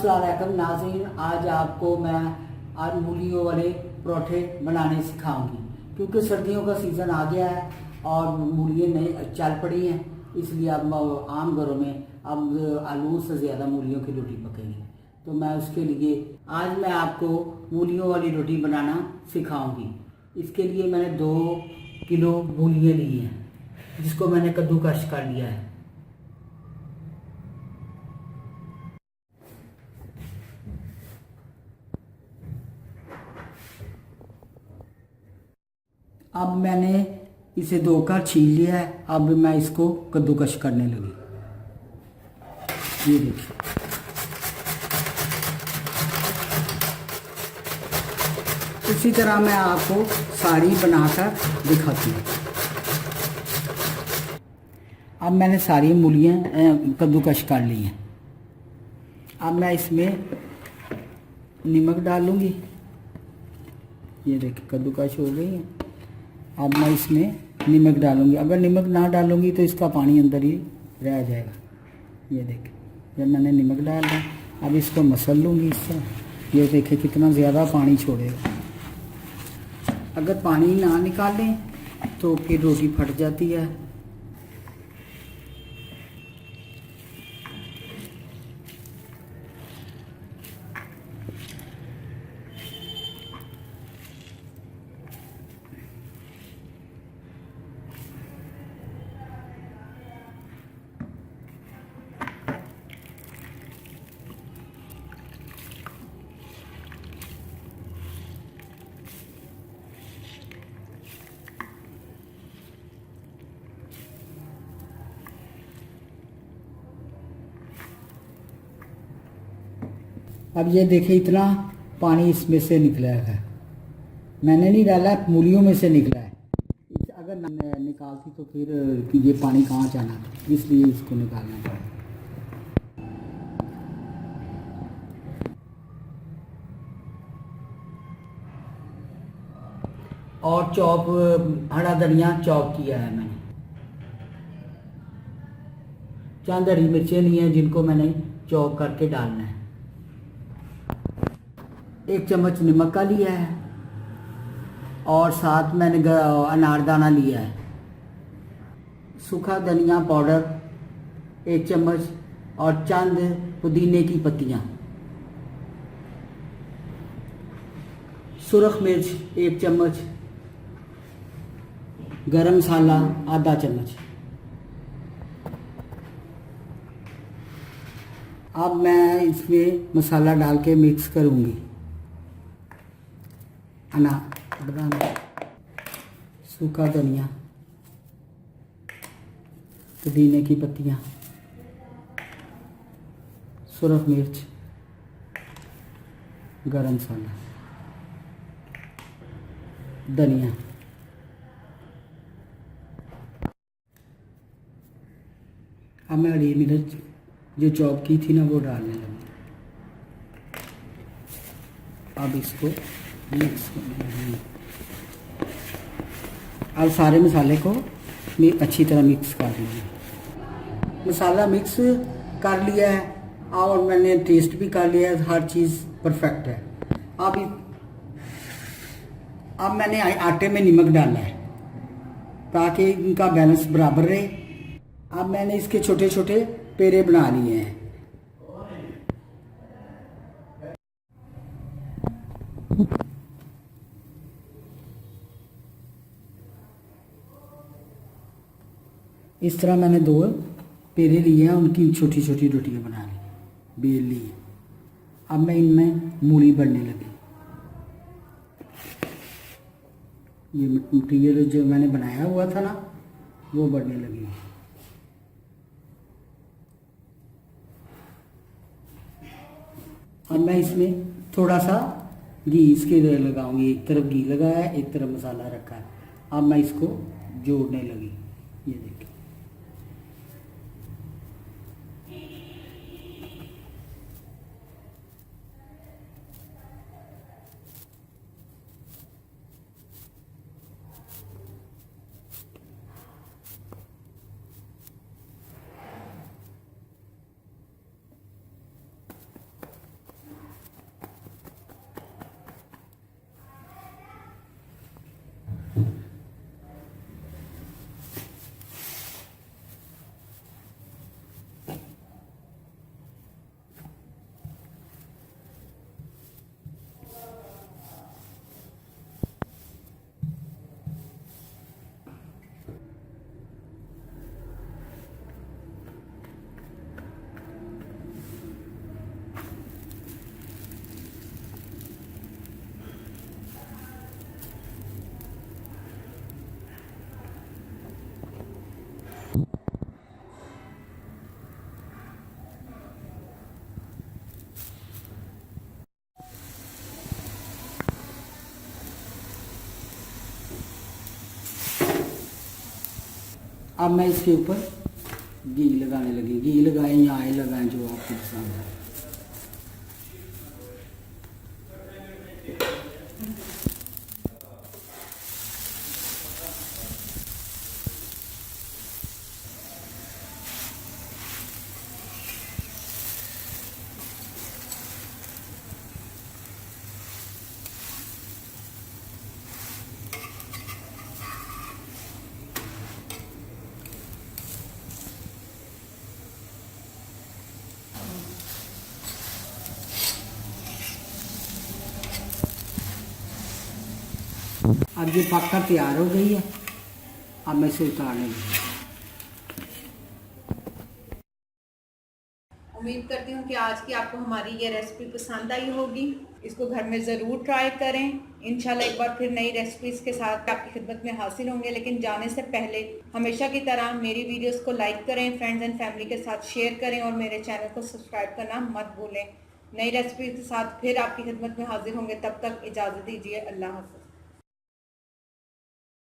अस्सलाम वालेकुम नाज़रीन, आज आपको मैं आज मूलियों वाले परोठे बनाने सिखाऊंगी क्योंकि सर्दियों का सीज़न आ गया है और मूलियाँ नई चल पड़ी हैं। इसलिए अब आम घरों में अब आलू से ज़्यादा मूलियों की रोटी पकेगी। तो मैं उसके लिए आज मैं आपको मूलियों वाली रोटी बनाना सिखाऊंगी। इसके लिए मैंने 2 किलो मूलियाँ ली हैं जिसको मैंने कद्दूकस कर लिया है। अब मैंने इसे धोकर छील लिया है। अब मैं इसको कद्दूकस करने लगी। ये देखिए, इसी तरह मैं आपको सारी बनाकर दिखाती हूँ। अब मैंने सारी मूलियाँ कद्दूकस कर ली हैं। अब मैं इसमें नमक डालूँगी। ये देखिए कद्दूकस हो गई है। अब मैं इसमें नमक डालूंगी। अगर नमक ना डालूंगी तो इसका पानी अंदर ही रह जाएगा। ये देखिए जब मैंने नमक डाल दिया, अब इसको मसल लूँगी इससे। ये देखिए कितना ज़्यादा पानी छोड़ेगा। अगर पानी ना निकालें तो फिर रोटी फट जाती है। अब ये देखिए इतना पानी इसमें से निकला है। मैंने नहीं डाला, मूलियों में से निकला है। अगर निकालती तो फिर ये पानी कहाँ जाना था, इसलिए इसको निकालना पड़ा। और चॉप हरा धनिया चॉप किया है मैंने। चंद हरी मिर्चें ली हैं जिनको मैंने चॉप करके डालना है। 1 चम्मच नमक का लिया है और साथ मैंने अनारदाना लिया है। सूखा धनिया पाउडर 1 चम्मच और चंद पुदीने की पत्तियाँ। सुरख मिर्च 1 चम्मच, गरम मसाला आधा चम्मच। अब मैं इसमें मसाला डाल के मिक्स करूँगी। बादाम, सूखा धनिया, पुदीने की पत्तियाँ, सुरख मिर्च, गरम मसाला, धनिया। अब मैं हरी मिर्च जो चॉप की थी ना वो डालने लगी। अब इसको मिक्स करना। अब सारे मसाले को अच्छी तरह मिक्स कर लिया। मसाला मिक्स कर लिया है और मैंने टेस्ट भी कर लिया है। हर चीज़ परफेक्ट है। अब मैंने आटे में नमक डाला है ताकि इनका बैलेंस बराबर रहे। अब मैंने इसके छोटे छोटे पेड़े बना लिए हैं। इस तरह मैंने 2 पेड़े लिए हैं, उनकी छोटी छोटी रोटियां बना ली, बेल ली। अब मैं इनमें मूली भरने लगी। ये मटीरियल जो मैंने बनाया हुआ था ना वो भरने लगी। अब मैं इसमें थोड़ा सा घी इसके लगाऊंगी। एक तरफ घी लगाया है, एक तरफ मसाला रखा है। अब मैं इसको जोड़ने लगी। ये देखिए अब मैं इसके ऊपर घी लगाने लगी। घी लगाएं या ऑयल लगाएं, जो आपको पसंद है। अब ये पककर तैयार हो गई है। अब मैं इसे उतारने लगी। उम्मीद करती हूँ कि आज की आपको हमारी ये रेसिपी पसंद आई होगी। इसको घर में ज़रूर ट्राई करें। इंशाल्लाह एक बार फिर नई रेसिपीज़ के साथ आपकी खिदमत में हाजिर होंगे। लेकिन जाने से पहले हमेशा की तरह मेरी वीडियोस को लाइक करें, फ्रेंड्स एंड फैमिली के साथ शेयर करें और मेरे चैनल को सब्सक्राइब करना मत भूलें। नई रेसिपी के साथ फिर आपकी खिदमत में हाजिर होंगे। तब तक इजाज़त दीजिए। अल्लाह हाफ़िज़।